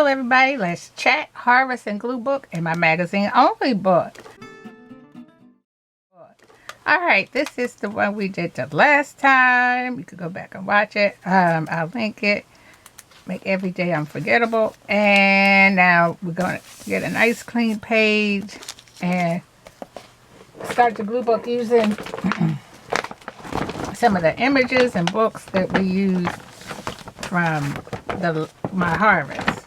everybody. Let's chat, harvest, and glue book in my magazine only book. Alright, this is the one we did the last time. You can go back and watch it. I'll link it. Make every day unforgettable. And now we're going to get a nice clean page and start the glue book using some of the images and books that we used from my harvest.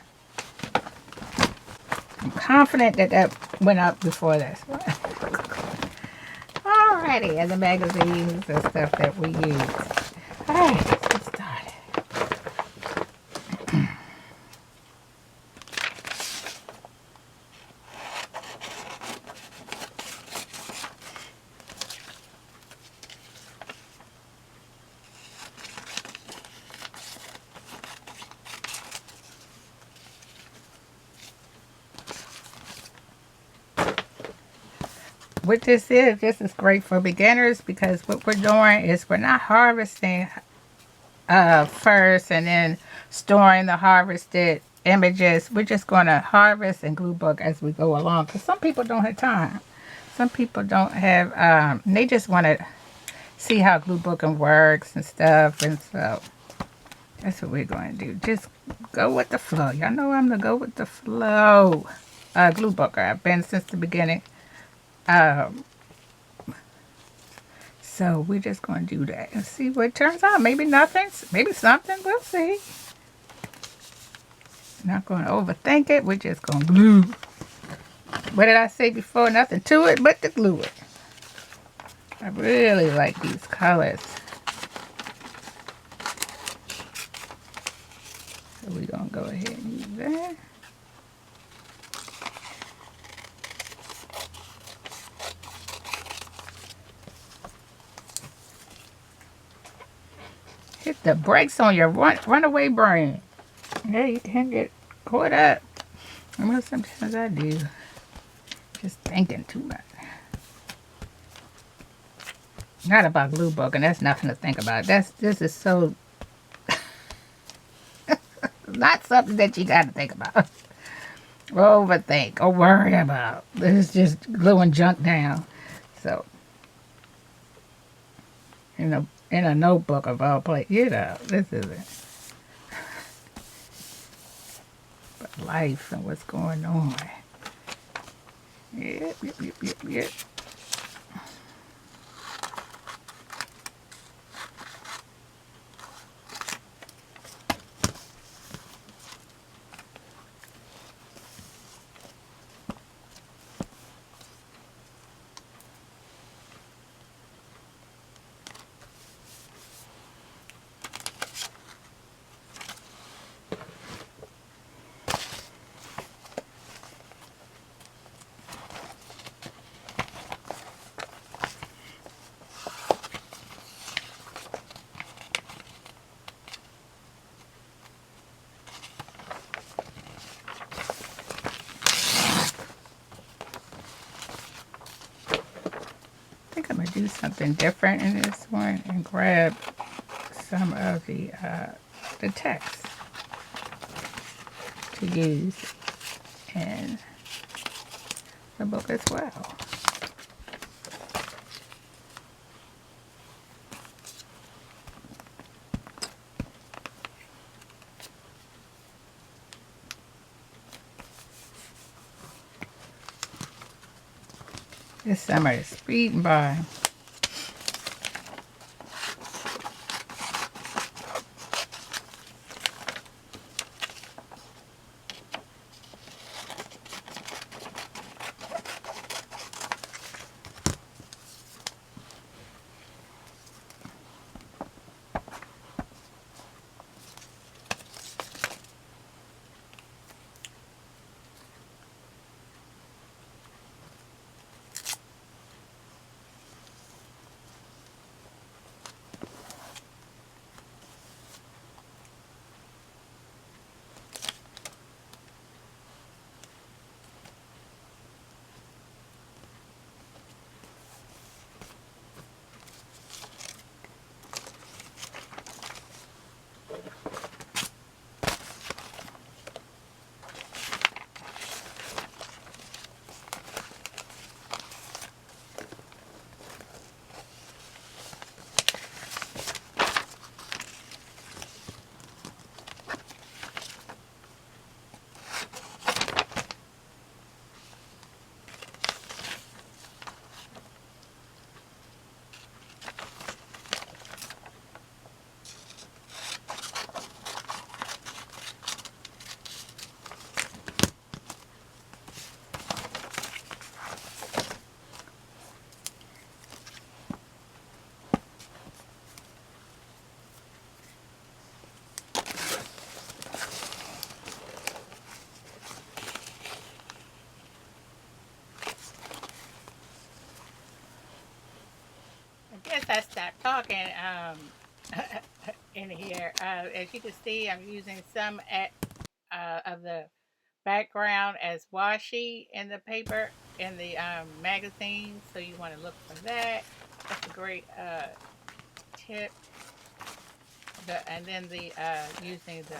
I'm confident that that went up before this. Alrighty, and the magazines and stuff that we use. Alright, let's get started. What this is great for beginners because what we're doing is we're not harvesting first and then storing the harvested images. We're just going to harvest and glue book as we go along because some people don't have time. Some people don't have, they just want to see how glue booking works and stuff, and so that's what we're going to do. Just go with the flow. Y'all know I'm the go with the flow glue booker. I've been since the beginning. So we're just going to do that and see what turns out. Maybe nothing, maybe something, we'll see. Not going to overthink it. We're just going to glue. What did I say before? Nothing to it but to glue it. I really like these colors. So we're going to go ahead and use that. Hit the brakes on your runaway brain. Yeah, you can get caught up. Well, sometimes I do. Just thinking too much. Not about glue book, and that's nothing to think about. This is so not something that you got to think about, or overthink, or worry about. This is just gluing junk down. So, in a notebook of all places, you know, this isn't. But life and what's going on. Yep. I think I'm going to do something different in this one and grab some of the text to use in the book as well. This summer is speeding by. guess I stopped talking in here. As you can see, I'm using some of the background as washi in the paper in the magazine. So you want to look for that. That's a great tip. And then the using the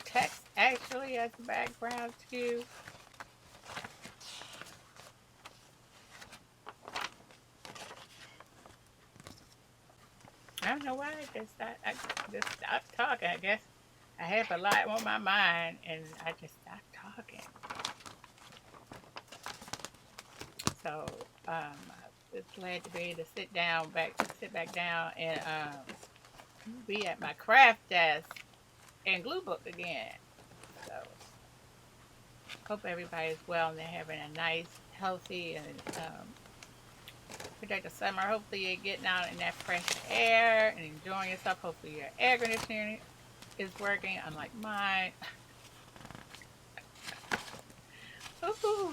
text actually as the background too. I don't know why I just stopped talking. I guess I have a lot on my mind and I just stopped talking. So I'm just glad to be able to sit back down and be at my craft desk and glue book again. So hope everybody's well and they're having a nice, healthy, and productive summer. Hopefully you're getting out in that fresh air and enjoying yourself. Hopefully your air conditioning is working, unlike mine. Ooh.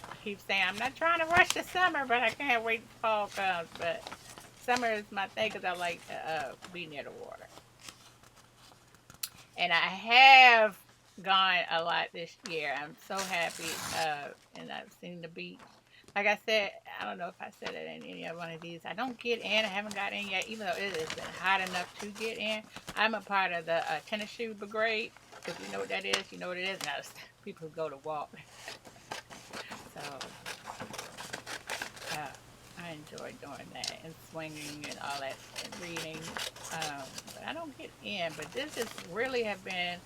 I keep saying I'm not trying to rush the summer, but I can't wait till fall comes. But summer is my thing because I like to be near the water. And I have gone a lot this year. I'm so happy, and I've seen the beach. Like I said, I don't know if I said it in any of one of these. I don't get in. I haven't got in yet, even though it has been hot enough to get in. I'm a part of the tennis shoe brigade. If you know what that is, you know what it is. Now, people who go to walk. So, I enjoy doing that and swinging and all that and reading. But I don't get in. But this has really have been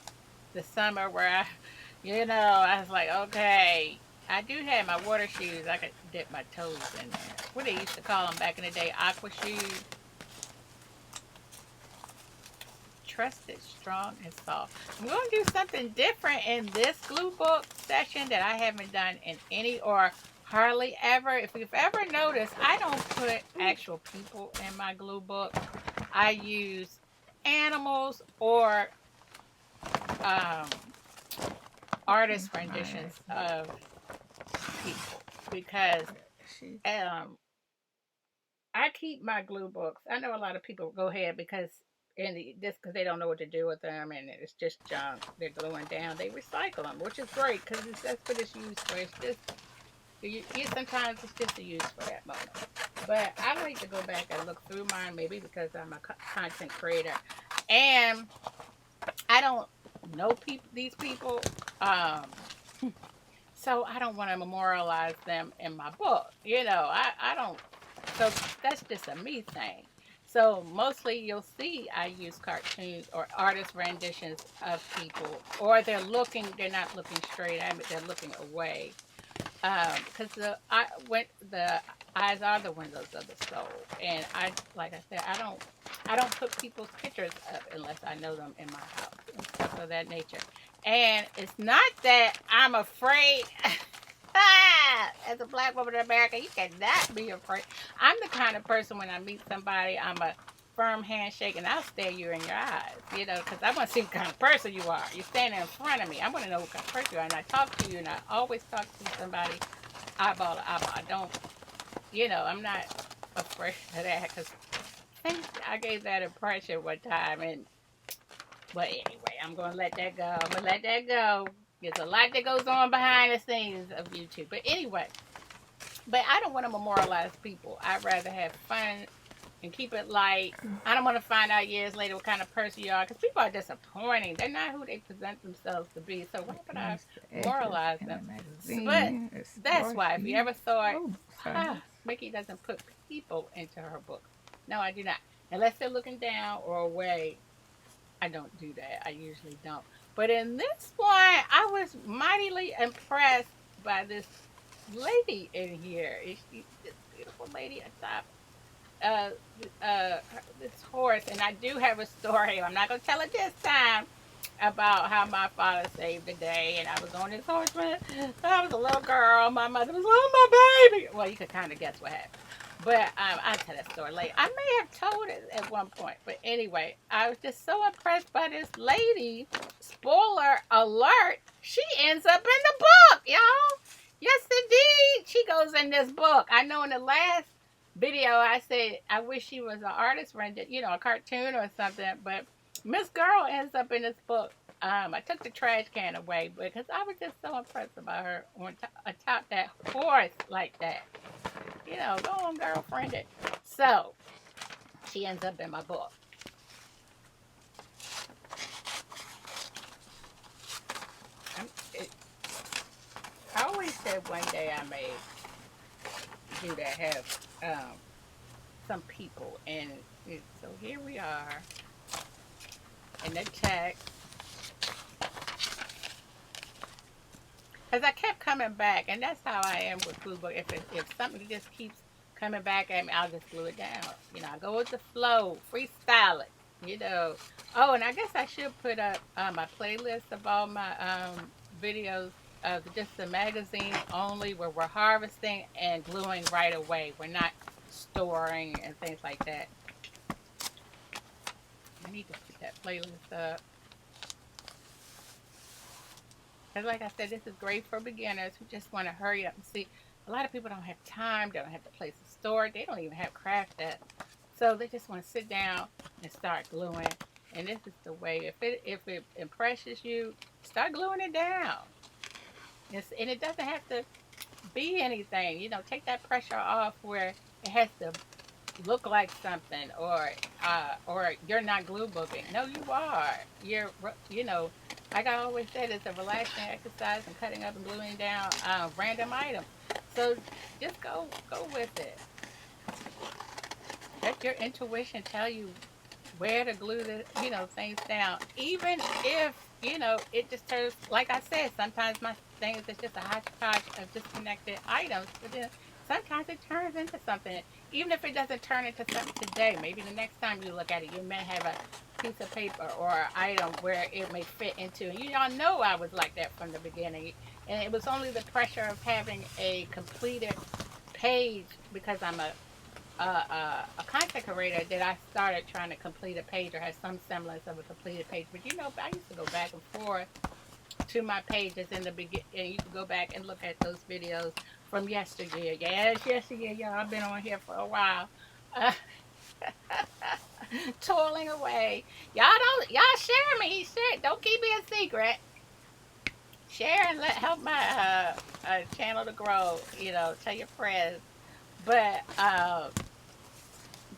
the summer where I was like, okay, I do have my water shoes. I could dip my toes in there. What they used to call them back in the day, aqua shoes. Trusted, strong, and soft. I'm going to do something different in this glue book session that I haven't done in any or hardly ever. If you've ever noticed, I don't put actual people in my glue book. I use animals or artist renditions of people because I keep my glue books. I know a lot of people go ahead because because they don't know what to do with them and it's just junk. They're gluing down. They recycle them, which is great because that's what it's used for. It's just sometimes it's just a use for that moment. But I like to go back and look through mine, maybe because I'm a content creator and I don't know these people. So I don't want to memorialize them in my book. I don't. So that's just a me thing. So mostly you'll see I use cartoons or artist renditions of people, or they're not looking straight at me, they're looking away. Because the eyes are the windows of the soul, and like I said, I don't put people's pictures up unless I know them in my house and stuff of that nature. And it's not that I'm afraid. As a black woman in America, you cannot be afraid. I'm the kind of person when I meet somebody, I'm a firm handshake and I'll stare you in your eyes, because I want to see what kind of person you are. You're standing in front of me. I want to know what kind of person you are. And I talk to you and I always talk to somebody eyeball to eyeball. I don't, I'm not afraid of that because I gave that impression one time. But anyway, I'm going to let that go. I'm going to let that go. There's a lot that goes on behind the scenes of YouTube. But anyway, I don't want to memorialize people. I'd rather have fun and keep it light. I don't want to find out years later what kind of person you are because people are disappointing. They're not who they present themselves to be. So why would I memorialize them? But that's why. If you ever thought, Micki doesn't put people into her books. No, I do not. Unless they're looking down or away, I don't do that. I usually don't. But in this one, I was mightily impressed by this lady in here. This beautiful lady atop this horse. And I do have a story. I'm not going to tell it this time about how my father saved the day. And I was on this horse when I was a little girl. My mother was, oh, my baby. Well, you could kind of guess what happened. But I'll tell that story later. I may have told it at one point. But anyway, I was just so impressed by this lady. Spoiler alert, she ends up in the book, y'all. Yes, indeed. She goes in this book. I know in the last video, I said I wish she was an artist rendered, you know, a cartoon or something. But Miss Girl ends up in this book. I took the trash can away because I was just so impressed about her on atop that horse like that. You know, go on, girlfriend. It. So she ends up in my book. It, I always said one day I may do that, have some people, and so here we are in the text. Because I kept coming back, and that's how I am with Gluebook. If something just keeps coming back at me, I'll just glue it down. You know, I go with the flow, freestyle it. You know. Oh, and I guess I should put up my playlist of all my videos of just the magazine only, where we're harvesting and gluing right away. We're not storing and things like that. I need to put that playlist up. Because like I said, this is great for beginners who just want to hurry up and see. A lot of people don't have time. They don't have the place to store it. They don't even have craft that. So they just want to sit down and start gluing. And this is the way. If it impresses you, start gluing it down. And it doesn't have to be anything. You know, take that pressure off where it has to look like something, or you're not glue booking. No, you are. You know, like I always said, it's a relaxing exercise and cutting up and gluing down random items. So just go with it. Let your intuition tell you where to glue the things down. Even if it just turns, like I said, sometimes my things is just a hodgepodge of disconnected items, but then sometimes it turns into something. Even if it doesn't turn into something today, maybe the next time you look at it, you may have a piece of paper or an item where it may fit into. And you all know I was like that from the beginning, and it was only the pressure of having a completed page, because I'm a content creator, that I started trying to complete a page or have some semblance of a completed page. But I used to go back and forth to my pages in the beginning, and you can go back and look at those videos from yesteryear. Yes, yesteryear, y'all. I've been on here for a while, uh, toiling away. Y'all share me. Shit, don't keep me a secret. Share and help my channel to grow. Tell your friends. But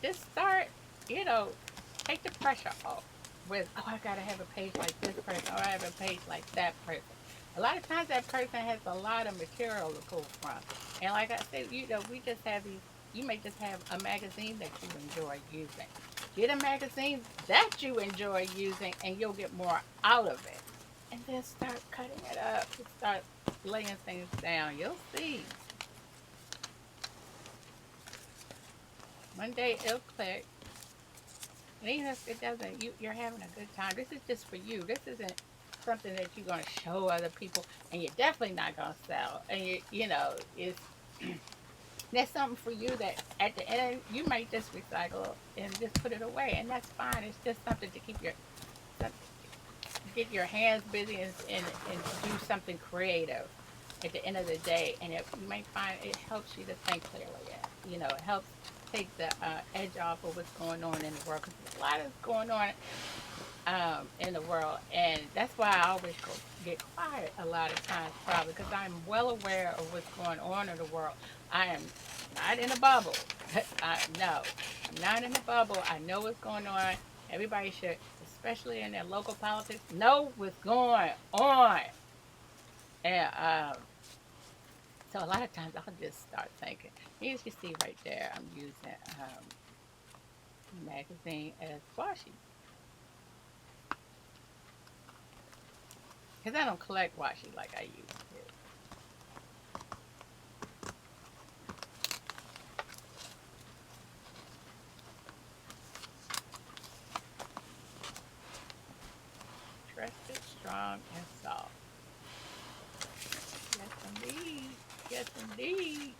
just start, you know, take the pressure off with, oh, I gotta have a page like this person, or I have a page like that person. A lot of times that person has a lot of material to pull from. And like I said, we just have these, you may just have a magazine that you enjoy using. Get a magazine that you enjoy using, and you'll get more out of it. And then start cutting it up, and start laying things down. You'll see. One day it'll click. And even if it doesn't, you're having a good time. This is just for you. This isn't something that you're going to show other people, and you're definitely not going to sell. And it's that's something for you that at the end you might just recycle and just put it away, and that's fine. It's just something to get your hands busy, and do something creative at the end of the day. And you might find it helps you to think clearly. It helps take the edge off of what's going on in the world, because there's a lot is going on in the world, and that's why I always get quiet a lot of times, probably because I'm well aware of what's going on in the world. I am not in a bubble. No, I'm not in a bubble. I know what's going on. Everybody should, especially in their local politics, know what's going on. And so a lot of times I'll just start thinking. As you see right there, I'm using magazine as washi, because I don't collect washi like I used to. Trusted, strong, and soft. Yes, indeed. Yes, indeed.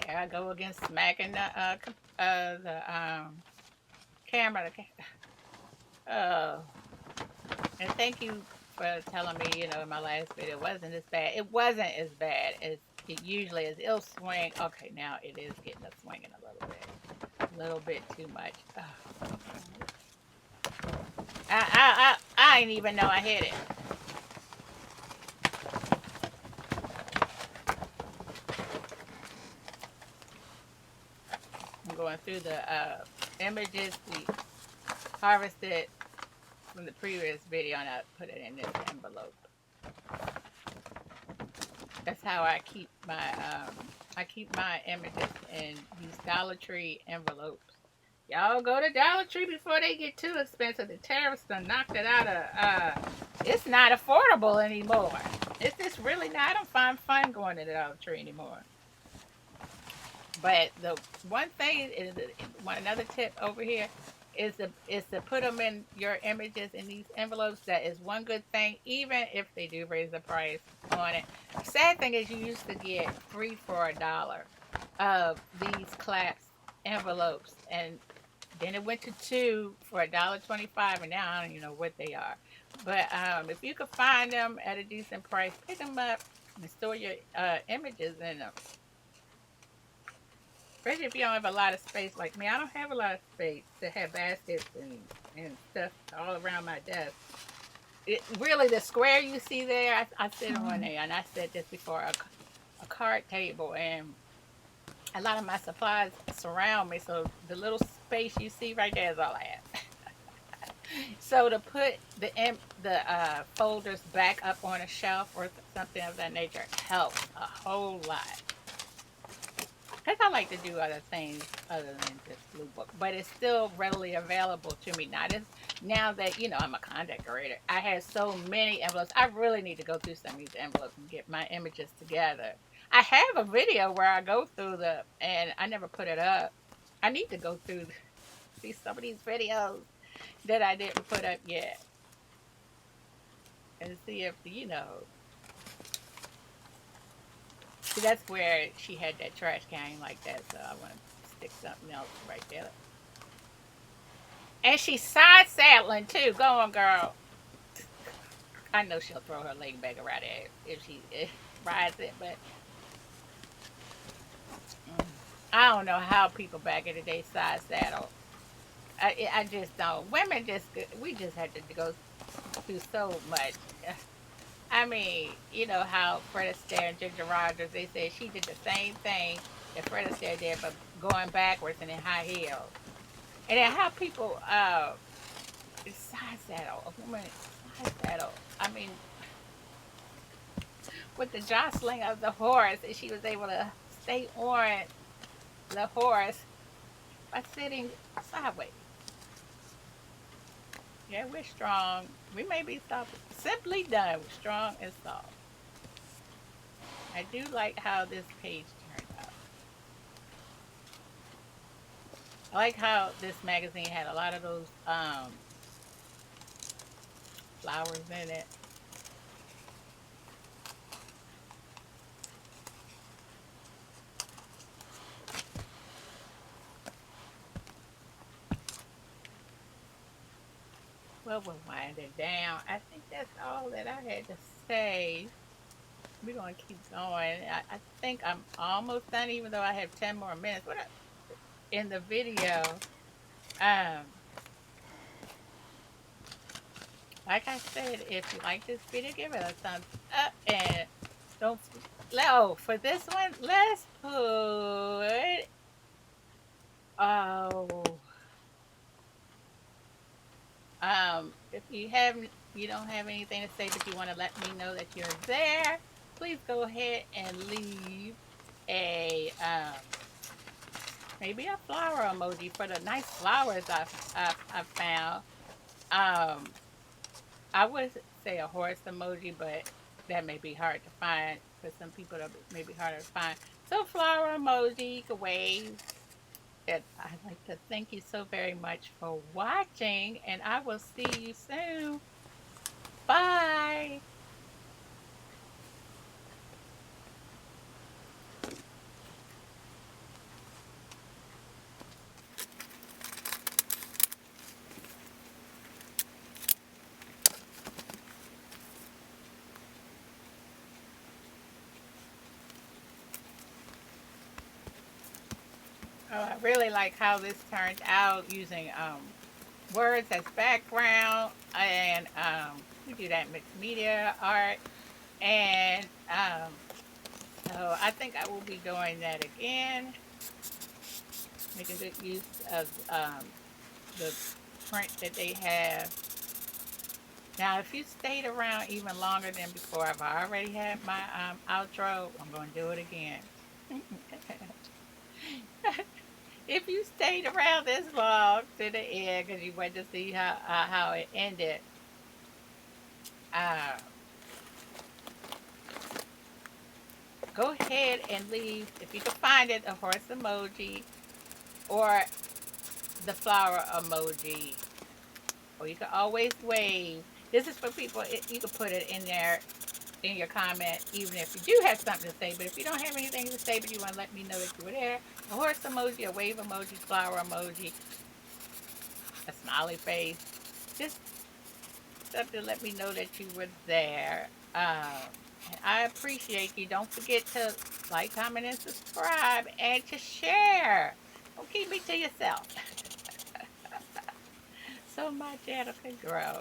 There I go again, smacking the camera. Oh, and thank you for telling me. In my last video, it wasn't as bad. It wasn't as bad as It usually is. It'll swing. Okay, now it is getting a swinging a little bit. A little bit too much. Oh. I didn't even know I hit it. I'm going through the images we harvested from the previous video and I put it in this envelope. That's how I keep my images in these Dollar Tree envelopes. Y'all go to Dollar Tree before they get too expensive. The tariffs done knocked it out of it's not affordable anymore. It's just really not. I don't find fun going to the Dollar Tree anymore. But the one thing is another tip over here is to put them in your images in these envelopes. That is one good thing, even if they do raise the price on it. Sad thing is you used to get 3 for $1 of these clasp envelopes, and then it went to 2 for $1.25, and now I don't even know what they are. But if you could find them at a decent price, pick them up and store your images in them. Especially if you don't have a lot of space like me. I don't have a lot of space to have baskets and stuff all around my desk. Really, the square you see there, I sit on there, and I said this before, a card table, and a lot of my supplies surround me, so the little space you see right there is all I have. So to put the folders back up on a shelf or something of that nature helps a whole lot. Because I like to do other things other than just Gluebook, but it's still readily available to me. Not as now that I'm a content creator. I have so many envelopes. I really need to go through some of these envelopes and get my images together. I have a video where I go through and I never put it up. I need to go through some of these videos that I didn't put up yet and see if See, that's where she had that trash can like that, so I want to stick something else right there. And she's side saddling too. Go on, girl. I know she'll throw her leg back around there if she rides it, but I don't know how people back in the day side saddle. I just don't. Women we just had to go through so much. I mean, you know how Fred Astaire and Ginger Rogers, they said she did the same thing that Fred Astaire did, but going backwards and in high heels. And then how people side saddle, a woman side saddle. I mean, with the jostling of the horse, and she was able to stay on the horse by sitting sideways. Yeah, we're strong. We may be soft, simply done. We're strong and soft. I do like how this page turned out. I like how this magazine had a lot of those flowers in it. Well, we'll wind it down. I think that's all that I had to say. We're going to keep going. I think I'm almost done, even though I have 10 more minutes. In the video, like I said, if you like this video, give it a thumbs up. And don't, for this one, let's put, if you don't have anything to say, but you want to let me know that you're there, please go ahead and leave a, maybe a flower emoji for the nice flowers I've found. I would say a horse emoji, but that may be hard to find for some people. That may be harder to find. So flower emoji, you can wave. And I'd like to thank you so very much for watching, and I will see you soon. Bye. Oh, I really like how this turned out using words as background, and we do that mixed media art, and so I think I will be doing that again, making good use of the print that they have. Now, if you stayed around even longer than before, I've already had my outro. I'm going to do it again. If you stayed around this long to the end because you wanted to see how it ended, uh, go ahead and leave, if you can find it, a horse emoji or the flower emoji, or you can always wave. This is for people, you can put it in there in your comment, even if you do have something to say. But if you don't have anything to say, but you want to let me know that you were there, a horse emoji, a wave emoji, flower emoji, a smiley face, just something to let me know that you were there. And I appreciate you. Don't forget to like, comment, and subscribe, and to share. Don't keep me to yourself. So my channel can grow.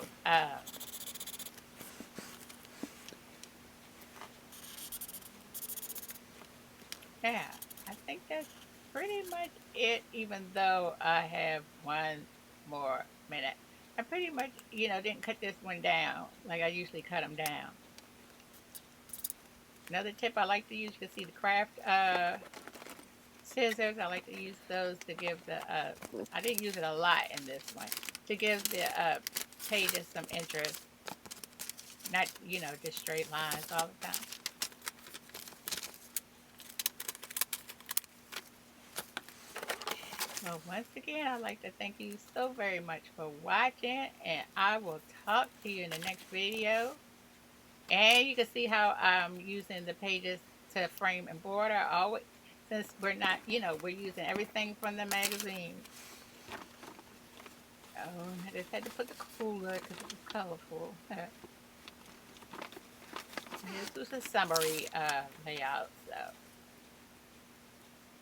Yeah, I think that's pretty much it, even though I have one more minute. I pretty much, didn't cut this one down like I usually cut them down. Another tip I like to use, you can see the craft scissors. I like to use those to give the, I didn't use it a lot in this one, to give the pages some interest. Not, just straight lines all the time. So once again, I'd like to thank you so very much for watching, and I will talk to you in the next video. And you can see how I'm using the pages to frame and border. Always, since we're not, we're using everything from the magazine. Oh, I just had to put the cooler because it was colorful. This was a summary layout, so.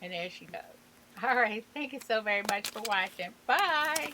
And there she goes. All right, thank you so very much for watching. Bye.